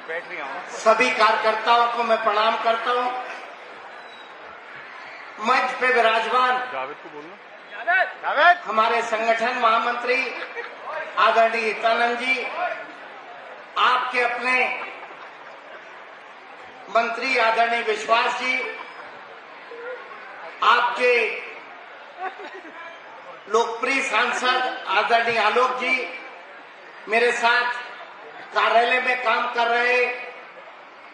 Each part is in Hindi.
सभी कार्यकर्ताओं को मैं प्रणाम करता हूं। मंच पे विराजमान जावेद को बोलना। हमारे संगठन महामंत्री आदरणीय हितानंद जी, आपके अपने मंत्री आदरणीय विश्वास जी, आपके लोकप्रिय सांसद आदरणीय आलोक जी, मेरे साथ कार्यालय में काम कर रहे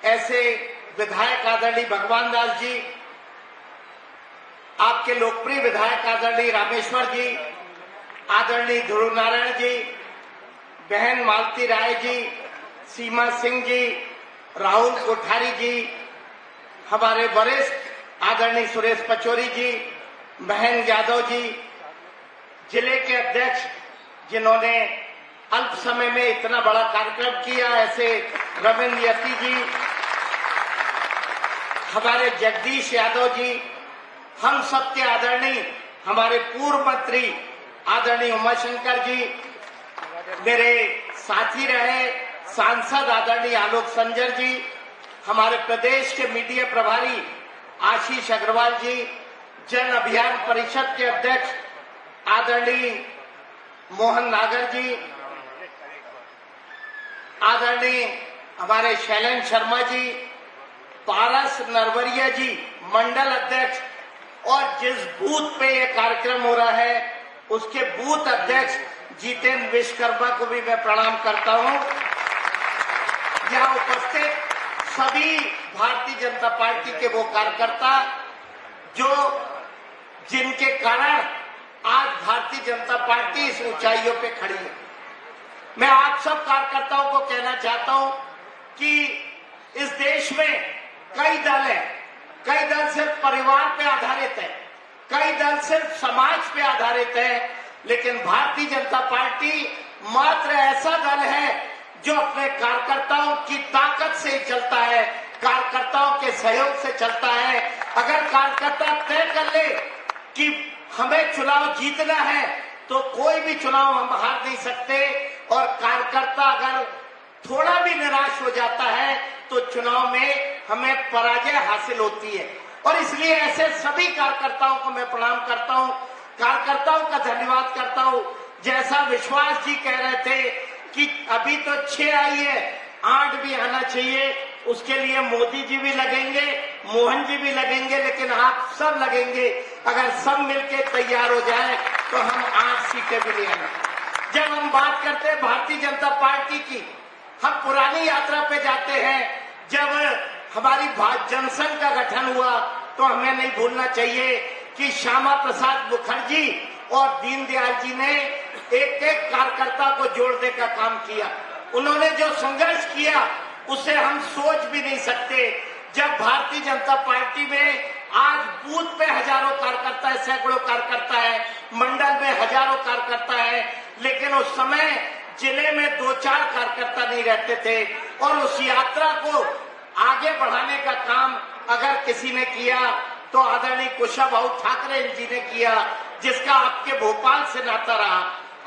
ऐसे विधायक आदरणीय भगवान दास जी, आपके लोकप्रिय विधायक आदरणीय रामेश्वर जी, आदरणीय ध्रुव नारायण जी, बहन मालती राय जी, सीमा सिंह जी, राहुल कोठारी जी, हमारे वरिष्ठ आदरणीय सुरेश पचौरी जी, बहन यादव जी, जिले के अध्यक्ष जिन्होंने अल्प समय में इतना बड़ा कार्यक्रम किया ऐसे रविंद्र यति जी, हमारे जगदीश यादव जी, हम सबके आदरणीय हमारे पूर्व मंत्री आदरणीय उमाशंकर जी, मेरे साथी रहे सांसद आदरणीय आलोक संजर जी, हमारे प्रदेश के मीडिया प्रभारी आशीष अग्रवाल जी, जन अभियान परिषद के अध्यक्ष आदरणीय मोहन नागर जी, आदरणीय हमारे शैलेंद्र शर्मा जी, पारस नरवरिया जी मंडल अध्यक्ष, और जिस बूथ पे ये कार्यक्रम हो रहा है उसके बूथ अध्यक्ष जितेंद्र विश्वकर्मा को भी मैं प्रणाम करता हूं। यहां उपस्थित सभी भारतीय जनता पार्टी के वो कार्यकर्ता जो जिनके कारण आज भारतीय जनता पार्टी इस ऊंचाइयों पे खड़ी है। मैं आप सब कार्यकर्ताओं को कहना चाहता हूं कि इस देश में कई दल हैं, कई दल सिर्फ परिवार पे आधारित है, कई दल सिर्फ समाज पे आधारित है, लेकिन भारतीय जनता पार्टी मात्र ऐसा दल है जो अपने कार्यकर्ताओं की ताकत से ही चलता है, कार्यकर्ताओं के सहयोग से चलता है। अगर कार्यकर्ता तय कर ले कि हमें चुनाव जीतना है तो कोई भी चुनाव हम हार नहीं सकते, और कार्यकर्ता अगर थोड़ा भी निराश हो जाता है तो चुनाव में हमें पराजय हासिल होती है। और इसलिए ऐसे सभी कार्यकर्ताओं को मैं प्रणाम करता हूं, कार्यकर्ताओं का धन्यवाद करता हूं। जैसा विश्वास जी कह रहे थे कि अभी तो 6 आई है, 8 भी आना चाहिए, उसके लिए मोदी जी भी लगेंगे, मोहन जी भी लगेंगे, लेकिन आप सब लगेंगे। अगर सब मिलकर तैयार हो जाए तो हम 8 सीटें भी ले आएंगे। जब हम बात करते हैं भारतीय जनता पार्टी की, हम पुरानी यात्रा पे जाते हैं। जब हमारी जनसंघ का गठन हुआ तो हमें नहीं भूलना चाहिए कि श्यामा प्रसाद मुखर्जी और दीनदयाल जी ने एक एक कार्यकर्ता को जोड़ने का काम किया। उन्होंने जो संघर्ष किया उसे हम सोच भी नहीं सकते। जब भारतीय जनता पार्टी में आज बूथ पे हजारों कार्यकर्ता है, सैकड़ों कार्यकर्ता है, मंडल में हजारों कार्यकर्ता है, लेकिन उस समय जिले में 2-4 कार्यकर्ता नहीं रहते थे। और उस यात्रा को आगे बढ़ाने का काम अगर किसी ने किया तो आदरणीय कुशाभाऊ ठाकरे जी ने किया, जिसका आपके भोपाल से नाता रहा,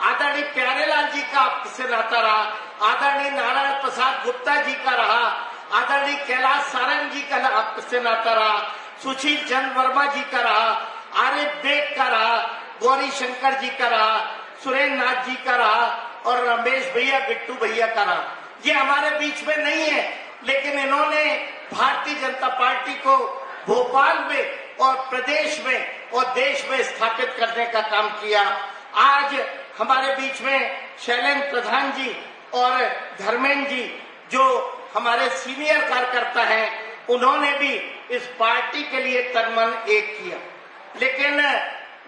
आदरणीय प्यारेलाल जी का आपसे नाता रहा, आदरणीय नारायण प्रसाद गुप्ता जी का रहा, आदरणीय कैलाश सारंग जी का आपसे नाता रहा, सुशील चंद्र वर्मा जी का रहा, आरिफ बेग का रहा, गौरी शंकर जी का रहा, सुरेंद्र नाथ जी का रहा, और रमेश भैया बिट्टू भैया का रहा। ये हमारे बीच में नहीं है, लेकिन इन्होंने भारतीय जनता पार्टी को भोपाल में और प्रदेश में और देश में स्थापित करने का काम किया। आज हमारे बीच में शैलेंद्र प्रधान जी और धर्मेंद्र जी जो हमारे सीनियर कार्यकर्ता हैं, उन्होंने भी इस पार्टी के लिए तन मन एक किया। लेकिन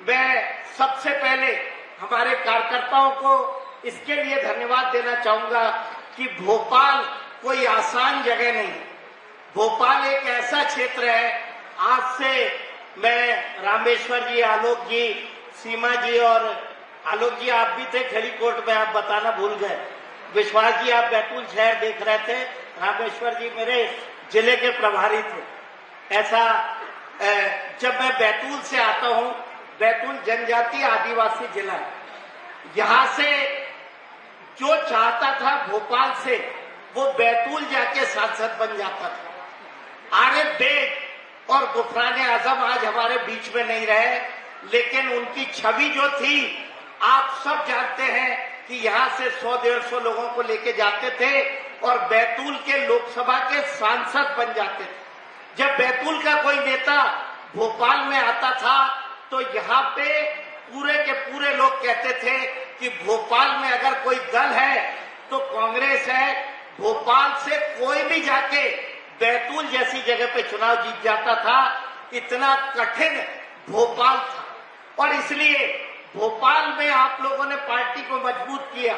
मैं सबसे पहले हमारे कार्यकर्ताओं को इसके लिए धन्यवाद देना चाहूंगा कि भोपाल कोई आसान जगह नहीं। भोपाल एक ऐसा क्षेत्र है, आज से मैं रामेश्वर जी, आलोक जी, सीमा जी, और आलोक जी आप भी थे खरीकोट में, आप बताना भूल गए। विश्वास जी आप बैतूल शहर देख रहे थे, रामेश्वर जी मेरे जिले के प्रभारी थे। ऐसा जब मैं बैतूल से आता हूं, बैतूल जनजातीय आदिवासी जिला है, यहां से जो चाहता था भोपाल से वो बैतूल जाके सांसद बन जाता था। आरिफ बेग और गुफरान आजम आज हमारे बीच में नहीं रहे, लेकिन उनकी छवि जो थी आप सब जानते हैं कि यहाँ से 100-150 लोगों को लेके जाते थे और बैतूल के लोकसभा के सांसद बन जाते थे। जब बैतूल का कोई नेता भोपाल में आता था तो यहाँ पे पूरे के पूरे लोग कहते थे कि भोपाल में अगर कोई दल है तो कांग्रेस है। भोपाल से कोई भी जाके बैतूल जैसी जगह पे चुनाव जीत जाता था, इतना कठिन भोपाल था। और इसलिए भोपाल में आप लोगों ने पार्टी को मजबूत किया,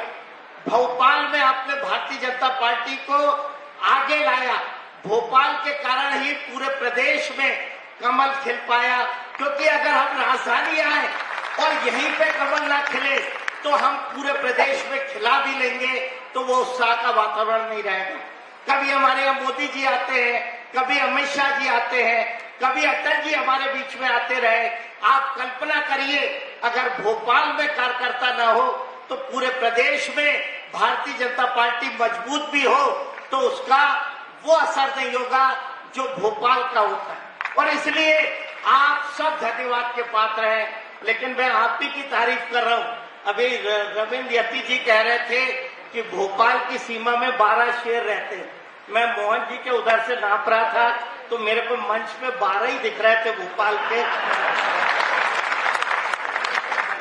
भोपाल में आपने भारतीय जनता पार्टी को आगे लाया। भोपाल के कारण ही पूरे प्रदेश में कमल खिल पाया, क्योंकि अगर हम राजधानी आए और यहीं पे कमल ना खिले तो हम पूरे प्रदेश में खिला भी लेंगे तो वो उत्साह का वातावरण नहीं रहेगा। कभी हमारे यहाँ मोदी जी आते हैं, कभी अमित शाह जी आते हैं, कभी अटल जी हमारे बीच में आते रहे। आप कल्पना करिए अगर भोपाल में कार्यकर्ता न हो तो पूरे प्रदेश में भारतीय जनता पार्टी मजबूत भी हो तो उसका वो असर नहीं होगा जो भोपाल का होता है। और इसलिए आप सब धन्यवाद के पात्र हैं, लेकिन मैं आप ही की तारीफ कर रहा हूँ। अभी रविंद्र यति जी कह रहे थे कि भोपाल की सीमा में 12 शेर रहते हैं। मैं मोहन जी के उधर से नाप रहा था तो मेरे को मंच पे 12 ही दिख रहे थे भोपाल के।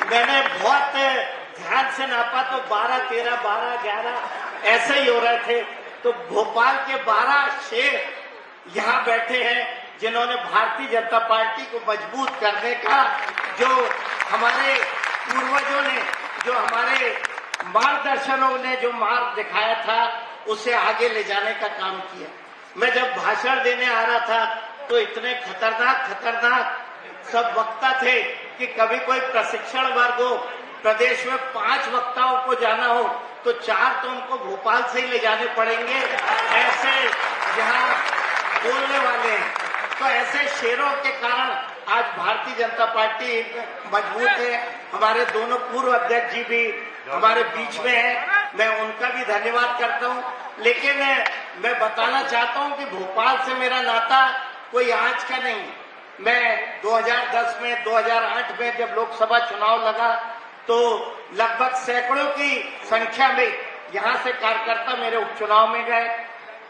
मैंने बहुत ध्यान से नापा तो 12, 13, 12, 11 ऐसे ही हो रहे थे। तो भोपाल के 12 शेर यहाँ बैठे हैं जिन्होंने भारतीय जनता पार्टी को मजबूत करने का, जो हमारे पूर्वजों ने, जो हमारे मार्गदर्शनों ने जो मार्ग दिखाया था उसे आगे ले जाने का काम किया। मैं जब भाषण देने आ रहा था तो इतने खतरनाक सब वक्ता थे कि कभी कोई प्रशिक्षण वर्ग हो, प्रदेश में 5 वक्ताओं को जाना हो तो 4 तो उनको भोपाल से ही ले जाने पड़ेंगे, ऐसे यहाँ बोलने वाले हैं। तो ऐसे शेरों के कारण आज भारतीय जनता पार्टी मजबूत है। हमारे दोनों पूर्व अध्यक्ष जी भी हमारे बीच में हैं, मैं उनका भी धन्यवाद करता हूं। लेकिन मैं बताना चाहता हूं कि भोपाल से मेरा नाता कोई आज का नहीं। मैं 2010 में, 2008 में जब लोकसभा चुनाव लगा तो लगभग सैकड़ों की संख्या में यहां से कार्यकर्ता मेरे उपचुनाव में गए।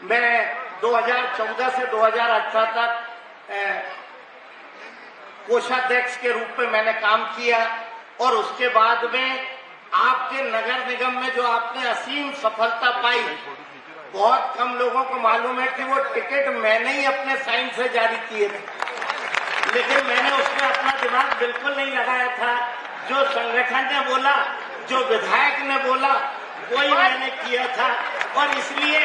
मैं 2014 से 2018 तक कोषाध्यक्ष के रूप में मैंने काम किया और उसके बाद में आपके नगर निगम में जो आपने असीम सफलता पाई, बहुत कम लोगों को मालूम है कि वो टिकट मैंने ही अपने साइन से जारी किए थे, लेकिन मैंने उसमें अपना दिमाग बिल्कुल नहीं लगाया था। जो संगठन ने बोला, जो विधायक ने बोला, वही मैंने किया था। और इसलिए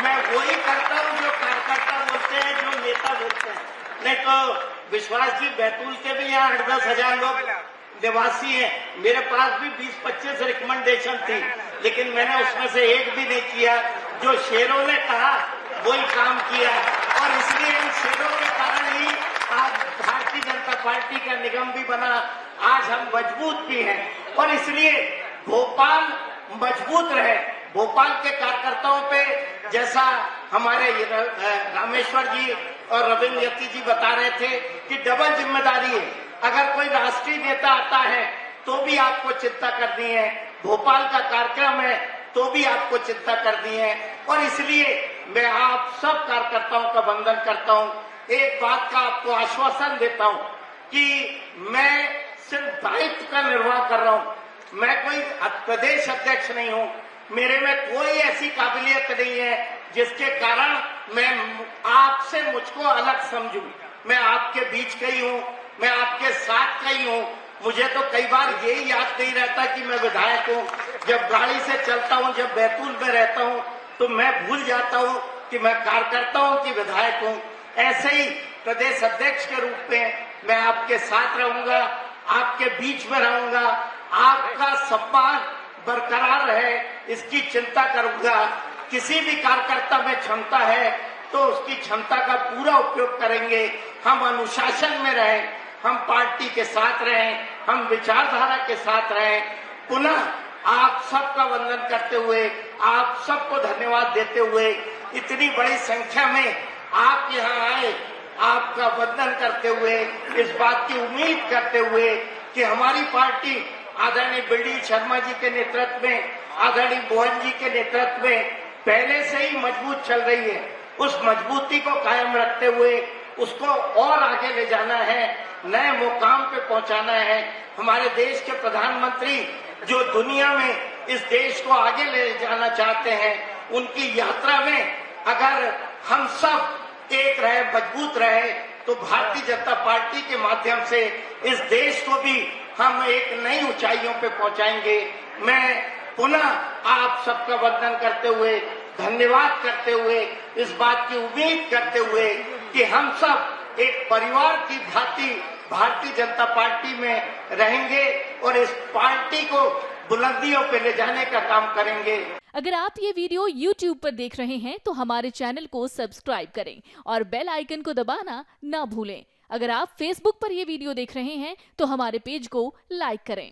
मैं वही करता हूँ जो कार्यकर्ता बोलते हैं, जो नेता बोलते हैं। नहीं तो विश्वास जी, बैतूल के भी यहाँ 8-10 हजार लोग निवासी हैं, मेरे पास भी 20-25 रिकमेंडेशन थी, लेकिन मैंने उसमें से एक भी नहीं किया। जो शेरों ने कहा वही काम किया और इसलिए इन शेरों के कारण ही आज भारतीय जनता पार्टी का निगम भी बना, आज हम मजबूत भी हैं। और इसलिए भोपाल मजबूत रहे। भोपाल के कार्यकर्ताओं पे जैसा हमारे रामेश्वर जी और रविंद्र यति जी बता रहे थे कि डबल जिम्मेदारी है। अगर कोई राष्ट्रीय नेता आता है तो भी आपको चिंता करनी है, भोपाल का कार्यक्रम है तो भी आपको चिंता करनी है। और इसलिए मैं आप सब कार्यकर्ताओं का वंदन करता हूं। एक बात का आपको आश्वासन देता हूं कि मैं सिर्फ दायित्व का निर्वाह कर रहा हूं। मैं कोई प्रदेश अध्यक्ष नहीं हूं, मेरे में कोई ऐसी काबिलियत नहीं है जिसके कारण मैं आपसे मुझको अलग समझूं। मैं आपके बीच का ही हूं, मैं आपके साथ का ही हूं। मुझे तो कई बार यही याद नहीं रहता कि मैं विधायक हूं। जब गाड़ी से चलता हूं, जब बैतूल में रहता हूं तो मैं भूल जाता हूं कि मैं कार्यकर्ता हूं कि विधायक हूं। ऐसे ही प्रदेश अध्यक्ष के रूप में मैं आपके साथ रहूंगा, आपके बीच में रहूंगा, आपका सम्मान बरकरार रहे इसकी चिंता करूंगा। किसी भी कार्यकर्ता में क्षमता है तो उसकी क्षमता का पूरा उपयोग करेंगे। हम अनुशासन में रहें, हम पार्टी के साथ रहें, हम विचारधारा के साथ रहें। पुनः आप सबका वंदन करते हुए, आप सबको धन्यवाद देते हुए इतनी बड़ी संख्या में आप यहाँ आए, आपका वंदन करते हुए, इस बात की उम्मीद करते हुए कि हमारी पार्टी आदरणीय बी.डी. शर्मा जी के नेतृत्व में, आदरणीय मोहन जी के नेतृत्व में पहले से ही मजबूत चल रही है। उस मजबूती को कायम रखते हुए उसको और आगे ले जाना है, नए मुकाम पे पहुंचाना है। हमारे देश के प्रधानमंत्री जो दुनिया में इस देश को आगे ले जाना चाहते हैं, उनकी यात्रा में अगर हम सब एक रहे, मजबूत रहे, तो भारतीय जनता पार्टी के माध्यम से इस देश को भी हम एक नई ऊंचाइयों पे पहुंचाएंगे। मैं पुनः आप सबका वंदन करते हुए, धन्यवाद करते हुए, इस बात की उम्मीद करते हुए कि हम सब एक परिवार की भांति भारतीय जनता पार्टी में रहेंगे और इस पार्टी को बुलंदियों पे ले जाने का काम करेंगे। अगर आप ये वीडियो YouTube पर देख रहे हैं तो हमारे चैनल को सब्सक्राइब करें और बेल आइकन को दबाना ना भूलें। अगर आप Facebook पर ये वीडियो देख रहे हैं तो हमारे पेज को लाइक करें।